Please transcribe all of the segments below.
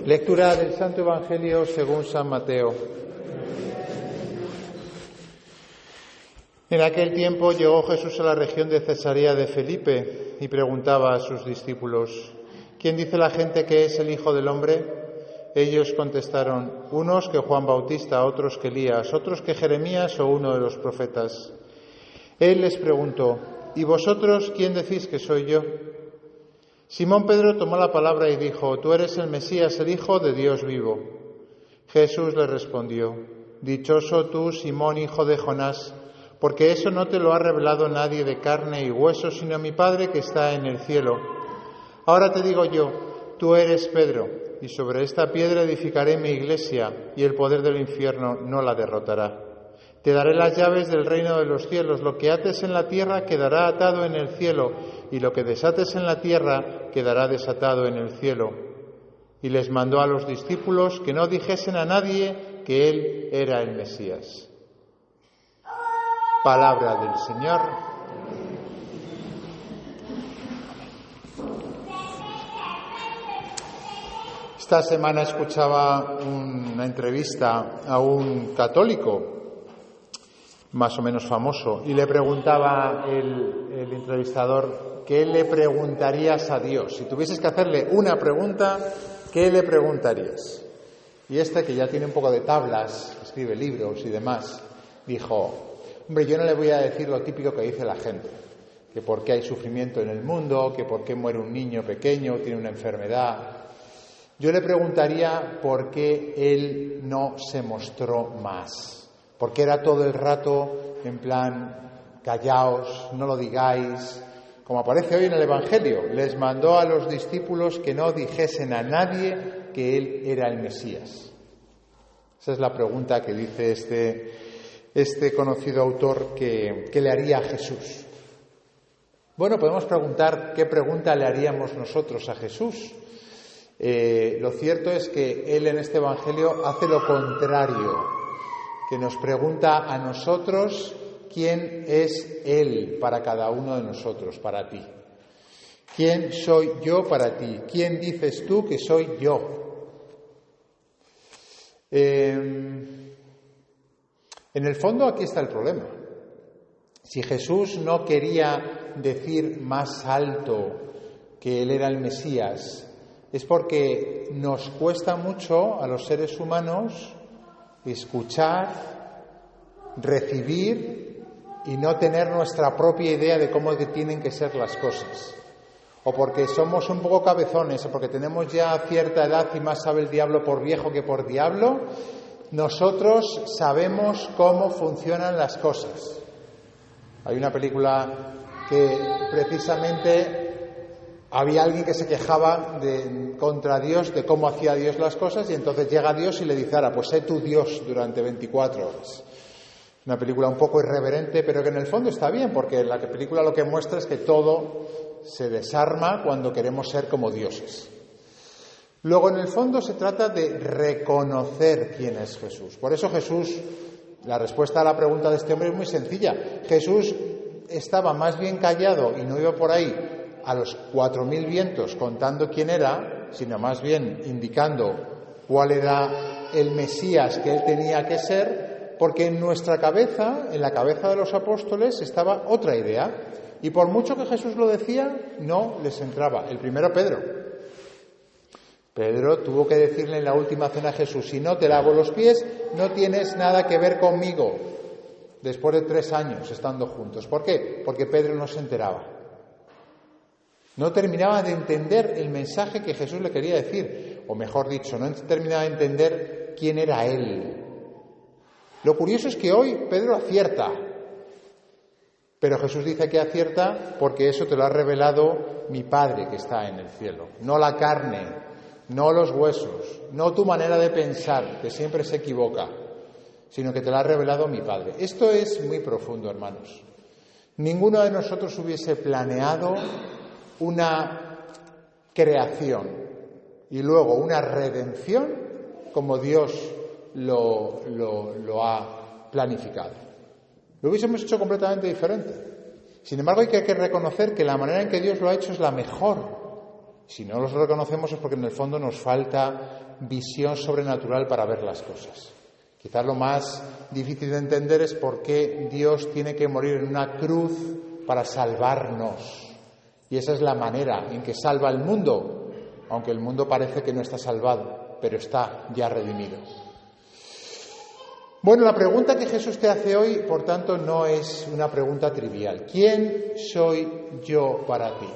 Lectura del Santo Evangelio según San Mateo. En aquel tiempo llegó Jesús a la región de Cesarea de Felipe y preguntaba a sus discípulos: ¿Quién dice la gente que es el Hijo del Hombre? Ellos contestaron: unos que Juan Bautista, otros que Elías, otros que Jeremías o uno de los profetas. Él les preguntó: ¿y vosotros quién decís que soy yo? Simón Pedro tomó la palabra y dijo: Tú eres el Mesías, el Hijo de Dios vivo. Jesús le respondió: Dichoso tú, Simón, hijo de Jonás, porque eso no te lo ha revelado nadie de carne y hueso, sino mi Padre que está en el cielo. Ahora te digo yo: tú eres Pedro, y sobre esta piedra edificaré mi iglesia, y el poder del infierno no la derrotará. Te daré las llaves del reino de los cielos. Lo que ates en la tierra quedará atado en el cielo, y lo que desates en la tierra quedará desatado en el cielo. Y les mandó a los discípulos que no dijesen a nadie que él era el Mesías. Palabra del Señor. Esta semana escuchaba una entrevista a un católico más o menos famoso, y le preguntaba el entrevistador: ¿qué le preguntarías a Dios? Si tuvieses que hacerle una pregunta, ¿qué le preguntarías? Y que ya tiene un poco de tablas, escribe libros y demás, dijo: hombre, yo no le voy a decir lo típico que dice la gente, que por qué hay sufrimiento en el mundo, que por qué muere un niño pequeño, tiene una enfermedad. Yo le preguntaría por qué él no se mostró más. Porque era todo el rato en plan: callaos, no lo digáis. Como aparece hoy en el Evangelio, les mandó a los discípulos que no dijesen a nadie que él era el Mesías. Esa es la pregunta que dice este conocido autor que le haría a Jesús. Bueno, podemos preguntar qué pregunta le haríamos nosotros a Jesús. Lo cierto es que él en este Evangelio hace lo contrario, que nos pregunta a nosotros quién es Él para cada uno de nosotros, para ti. ¿Quién soy yo para ti? ¿Quién dices tú que soy yo? En el fondo aquí está el problema. Si Jesús no quería decir más alto que Él era el Mesías, es porque nos cuesta mucho a los seres humanos escuchar, recibir y no tener nuestra propia idea de cómo tienen que ser las cosas. O porque somos un poco cabezones, o porque tenemos ya cierta edad y más sabe el diablo por viejo que por diablo, nosotros sabemos cómo funcionan las cosas. Hay una película que precisamente había alguien que se quejaba contra Dios de cómo hacía Dios las cosas, y entonces llega Dios y le dice: ahora, pues sé tu Dios durante 24 horas. Una película un poco irreverente, pero que en el fondo está bien, porque la película lo que muestra es que todo se desarma cuando queremos ser como dioses. Luego, en el fondo, se trata de reconocer quién es Jesús. Por eso Jesús, la respuesta a la pregunta de este hombre es muy sencilla. Jesús estaba más bien callado y no iba por ahí a los 4.000 vientos contando quién era, sino más bien indicando cuál era el Mesías que él tenía que ser, porque en nuestra cabeza, en la cabeza de los apóstoles, estaba otra idea, y por mucho que Jesús lo decía, no les entraba. El primero, Pedro. Pedro tuvo que decirle en la última cena a Jesús: si no te lavo los pies, no tienes nada que ver conmigo, después de 3 años estando juntos. ¿Por qué? Porque Pedro no se enteraba. No terminaba de entender el mensaje que Jesús le quería decir, o mejor dicho, no terminaba de entender quién era Él. Lo curioso es que hoy Pedro acierta, pero Jesús dice que acierta porque eso te lo ha revelado mi Padre que está en el cielo. No la carne, no los huesos, no tu manera de pensar, que siempre se equivoca, sino que te lo ha revelado mi Padre. Esto es muy profundo, hermanos. Ninguno de nosotros hubiese planeado una creación y luego una redención como Dios lo ha planificado. Lo hubiésemos hecho completamente diferente. Sin embargo, hay que reconocer que la manera en que Dios lo ha hecho es la mejor. Si no los reconocemos es porque en el fondo nos falta visión sobrenatural para ver las cosas. Quizás lo más difícil de entender es por qué Dios tiene que morir en una cruz para salvarnos. Y esa es la manera en que salva al mundo, aunque el mundo parece que no está salvado, pero está ya redimido. Bueno, la pregunta que Jesús te hace hoy, por tanto, no es una pregunta trivial. ¿Quién soy yo para ti?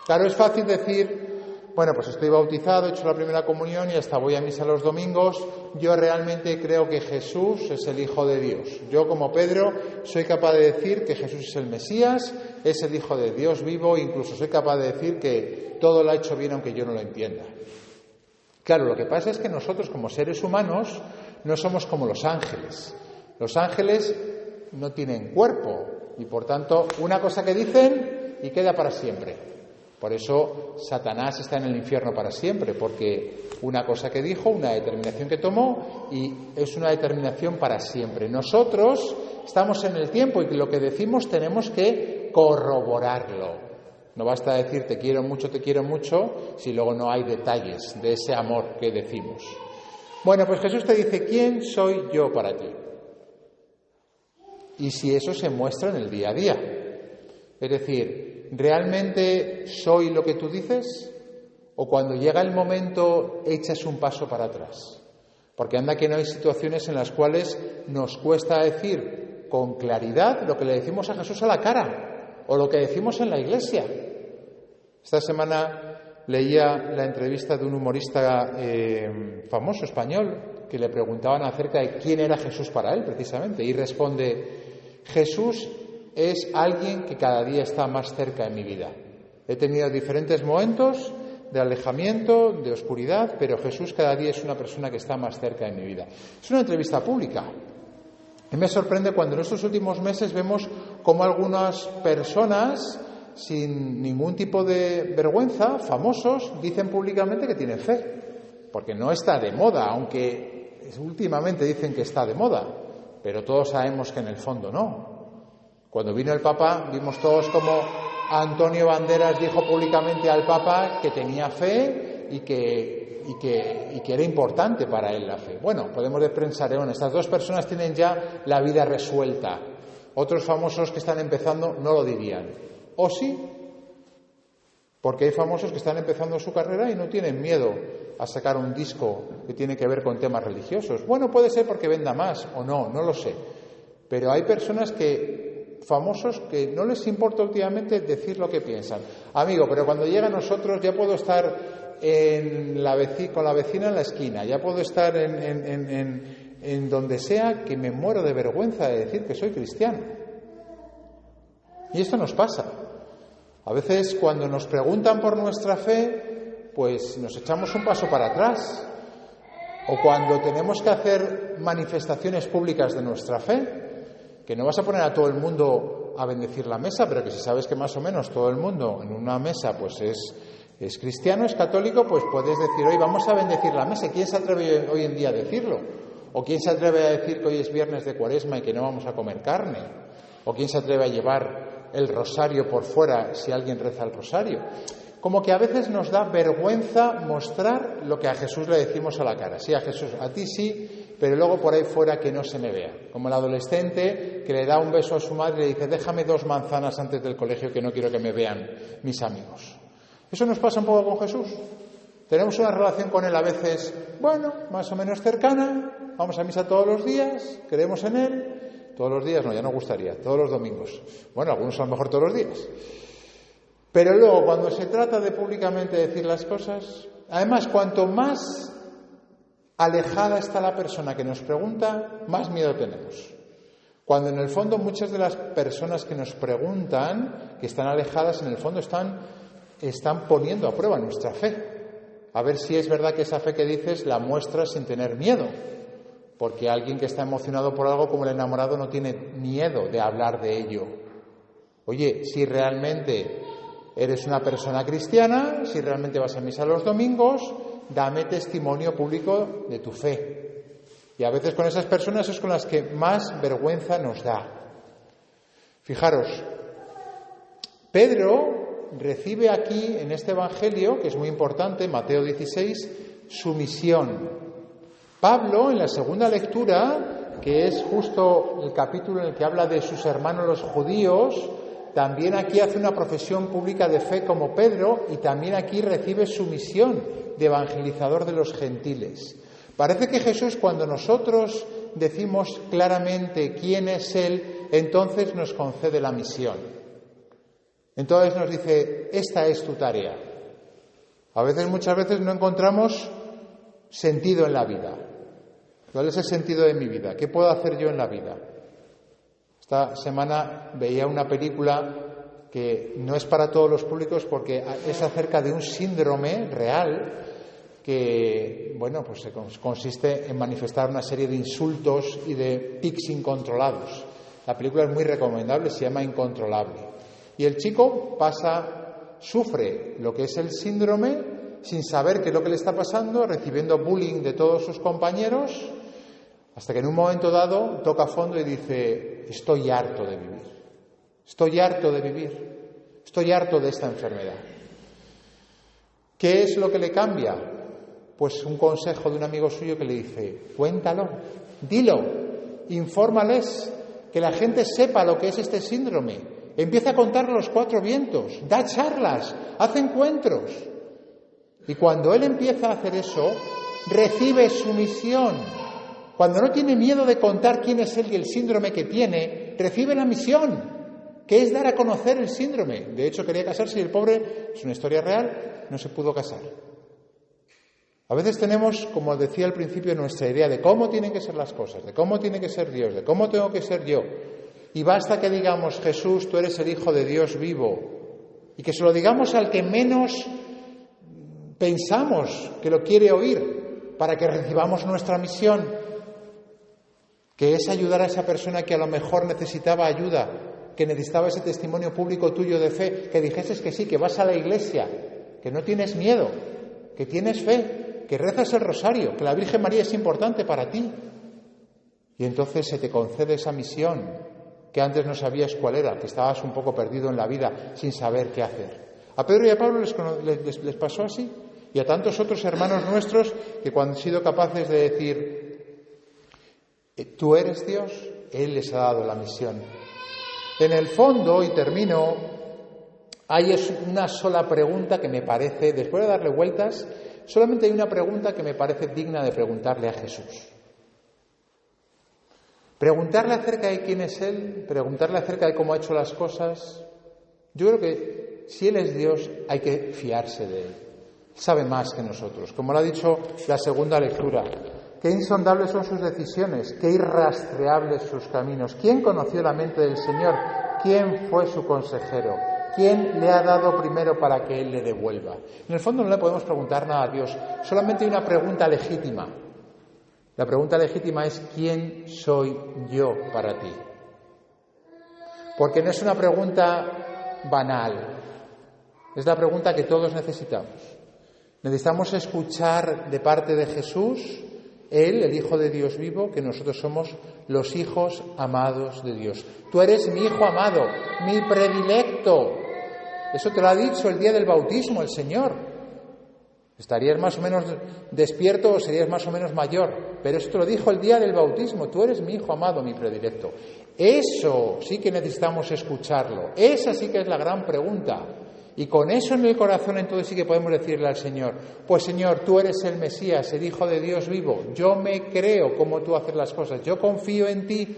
Claro, es fácil decir, bueno, pues estoy bautizado, he hecho la primera comunión y hasta voy a misa los domingos. Yo realmente creo que Jesús es el Hijo de Dios. Yo, como Pedro, soy capaz de decir que Jesús es el Mesías, es el Hijo de Dios vivo, incluso soy capaz de decir que todo lo ha hecho bien aunque yo no lo entienda. Claro, lo que pasa es que nosotros, como seres humanos, no somos como los ángeles. Los ángeles no tienen cuerpo y, por tanto, una cosa que dicen y queda para siempre. Por eso Satanás está en el infierno para siempre, porque una cosa que dijo, una determinación que tomó, y es una determinación para siempre. Nosotros estamos en el tiempo y lo que decimos tenemos que corroborarlo. No basta decir te quiero mucho, si luego no hay detalles de ese amor que decimos. Bueno, pues Jesús te dice, ¿quién soy yo para ti? Y si eso se muestra en el día a día. Es decir, ¿realmente soy lo que tú dices? ¿O cuando llega el momento echas un paso para atrás? Porque anda que no hay situaciones en las cuales nos cuesta decir con claridad lo que le decimos a Jesús a la cara o lo que decimos en la iglesia. Esta semana leía la entrevista de un humorista famoso español que le preguntaban acerca de quién era Jesús para él, precisamente, y responde, Jesús es alguien que cada día está más cerca de mi vida. He tenido diferentes momentos de alejamiento, de oscuridad, pero Jesús cada día es una persona que está más cerca de mi vida. Es una entrevista pública. Y me sorprende cuando en estos últimos meses vemos cómo algunas personas, sin ningún tipo de vergüenza, famosos, dicen públicamente que tienen fe. Porque no está de moda, aunque últimamente dicen que está de moda, pero todos sabemos que en el fondo no. Cuando vino el Papa, vimos todos como Antonio Banderas dijo públicamente al Papa que tenía fe y que era importante para él la fe. Bueno, podemos pensar, estas dos personas tienen ya la vida resuelta. Otros famosos que están empezando no lo dirían. ¿O sí? Porque hay famosos que están empezando su carrera y no tienen miedo a sacar un disco que tiene que ver con temas religiosos. Bueno, puede ser porque venda más o no lo sé. Pero hay personas famosos que no les importa últimamente decir lo que piensan. Amigo, pero cuando llega a nosotros ya puedo estar con la vecina en la esquina, ya puedo estar en donde sea, que me muero de vergüenza de decir que soy cristiano. Y esto nos pasa. A veces cuando nos preguntan por nuestra fe, pues nos echamos un paso para atrás. O cuando tenemos que hacer manifestaciones públicas de nuestra fe, que no vas a poner a todo el mundo a bendecir la mesa, pero que si sabes que más o menos todo el mundo en una mesa pues es cristiano, es católico, pues puedes decir, hoy vamos a bendecir la mesa. ¿Quién se atreve hoy en día a decirlo? ¿O quién se atreve a decir que hoy es viernes de Cuaresma y que no vamos a comer carne? ¿O quién se atreve a llevar el rosario por fuera si alguien reza el rosario? Como que a veces nos da vergüenza mostrar lo que a Jesús le decimos a la cara. Sí, a Jesús, a ti sí, pero luego por ahí fuera que no se me vea. Como el adolescente que le da un beso a su madre y le dice, déjame 2 manzanas antes del colegio que no quiero que me vean mis amigos. Eso nos pasa un poco con Jesús. Tenemos una relación con Él a veces, bueno, más o menos cercana, vamos a misa todos los días, creemos en Él. Todos los días, no, ya no gustaría, todos los domingos. Bueno, algunos a lo mejor todos los días. Pero luego, cuando se trata de públicamente decir las cosas, además, cuanto más alejada está la persona que nos pregunta, más miedo tenemos. Cuando en el fondo muchas de las personas que nos preguntan, que están alejadas, en el fondo están poniendo a prueba nuestra fe. A ver si es verdad que esa fe que dices la muestras sin tener miedo. Porque alguien que está emocionado por algo como el enamorado no tiene miedo de hablar de ello. Oye, si realmente eres una persona cristiana, si realmente vas a misa los domingos, dame testimonio público de tu fe. Y a veces con esas personas es con las que más vergüenza nos da. Fijaros, Pedro recibe aquí en este Evangelio, que es muy importante, Mateo 16, su misión. Pablo, en la segunda lectura, que es justo el capítulo en el que habla de sus hermanos los judíos, también aquí hace una profesión pública de fe como Pedro y también aquí recibe su misión de evangelizador de los gentiles. Parece que Jesús, cuando nosotros decimos claramente quién es Él, entonces nos concede la misión. Entonces nos dice, esta es tu tarea. Muchas veces no encontramos sentido en la vida. ¿Cuál es el sentido de mi vida? ¿Qué puedo hacer yo en la vida? Esta semana veía una película que no es para todos los públicos porque es acerca de un síndrome real que, consiste en manifestar una serie de insultos y de tics incontrolados. La película es muy recomendable, se llama Incontrolable. Y el chico sufre lo que es el síndrome sin saber qué es lo que le está pasando, recibiendo bullying de todos sus compañeros, hasta que en un momento dado toca fondo y dice, estoy harto de vivir, estoy harto de vivir, estoy harto de esta enfermedad. ¿Qué es lo que le cambia? Pues un consejo de un amigo suyo que le dice, cuéntalo, dilo, infórmales, que la gente sepa lo que es este síndrome. Empieza a contar los cuatro vientos, da charlas, hace encuentros. Y cuando él empieza a hacer eso, recibe su misión. Cuando no tiene miedo de contar quién es él y el síndrome que tiene, recibe la misión, que es dar a conocer el síndrome. De hecho, quería casarse y el pobre, es una historia real, no se pudo casar. A veces tenemos, como decía al principio, nuestra idea de cómo tienen que ser las cosas, de cómo tiene que ser Dios, de cómo tengo que ser yo. Y basta que digamos, Jesús, tú eres el Hijo de Dios vivo. Y que se lo digamos al que menos pensamos que lo quiere oír, para que recibamos nuestra misión, que es ayudar a esa persona que a lo mejor necesitaba ayuda, que necesitaba ese testimonio público tuyo de fe, que dijeses que sí, que vas a la iglesia, que no tienes miedo, que tienes fe, que rezas el rosario, que la Virgen María es importante para ti. Y entonces se te concede esa misión que antes no sabías cuál era, que estabas un poco perdido en la vida sin saber qué hacer. A Pedro y a Pablo les pasó así, y a tantos otros hermanos nuestros que cuando han sido capaces de decir, tú eres Dios, Él les ha dado la misión. En el fondo, y termino, hay una sola pregunta que me parece, después de darle vueltas, solamente hay una pregunta que me parece digna de preguntarle a Jesús. Preguntarle acerca de quién es Él, preguntarle acerca de cómo ha hecho las cosas. Yo creo que si Él es Dios, hay que fiarse de Él. Sabe más que nosotros. Como lo ha dicho la segunda lectura, qué insondables son sus decisiones, qué irrastreables sus caminos. ¿Quién conoció la mente del Señor? ¿Quién fue su consejero? ¿Quién le ha dado primero para que Él le devuelva? En el fondo no le podemos preguntar nada a Dios, solamente hay una pregunta legítima. La pregunta legítima es, ¿quién soy yo para ti? Porque no es una pregunta banal, es la pregunta que todos necesitamos. Necesitamos escuchar de parte de Jesús, Él, el Hijo de Dios vivo, que nosotros somos los hijos amados de Dios. Tú eres mi hijo amado, mi predilecto. Eso te lo ha dicho el día del bautismo el Señor. Estarías más o menos despierto o serías más o menos mayor, pero eso te lo dijo el día del bautismo. Tú eres mi hijo amado, mi predilecto. Eso sí que necesitamos escucharlo. Esa sí que es la gran pregunta. Y con eso en el corazón entonces sí que podemos decirle al Señor, pues Señor, tú eres el Mesías, el Hijo de Dios vivo, yo me creo como tú haces las cosas, yo confío en ti,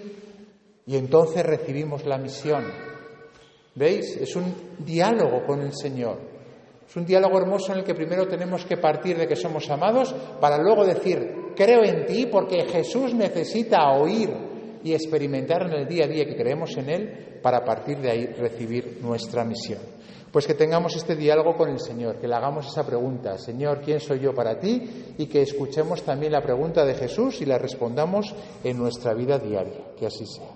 y entonces recibimos la misión. ¿Veis? Es un diálogo con el Señor, es un diálogo hermoso en el que primero tenemos que partir de que somos amados para luego decir, creo en ti porque Jesús necesita oír y experimentar en el día a día que creemos en Él para a partir de ahí recibir nuestra misión. Pues que tengamos este diálogo con el Señor, que le hagamos esa pregunta, Señor, ¿quién soy yo para ti? Y que escuchemos también la pregunta de Jesús y la respondamos en nuestra vida diaria. Que así sea.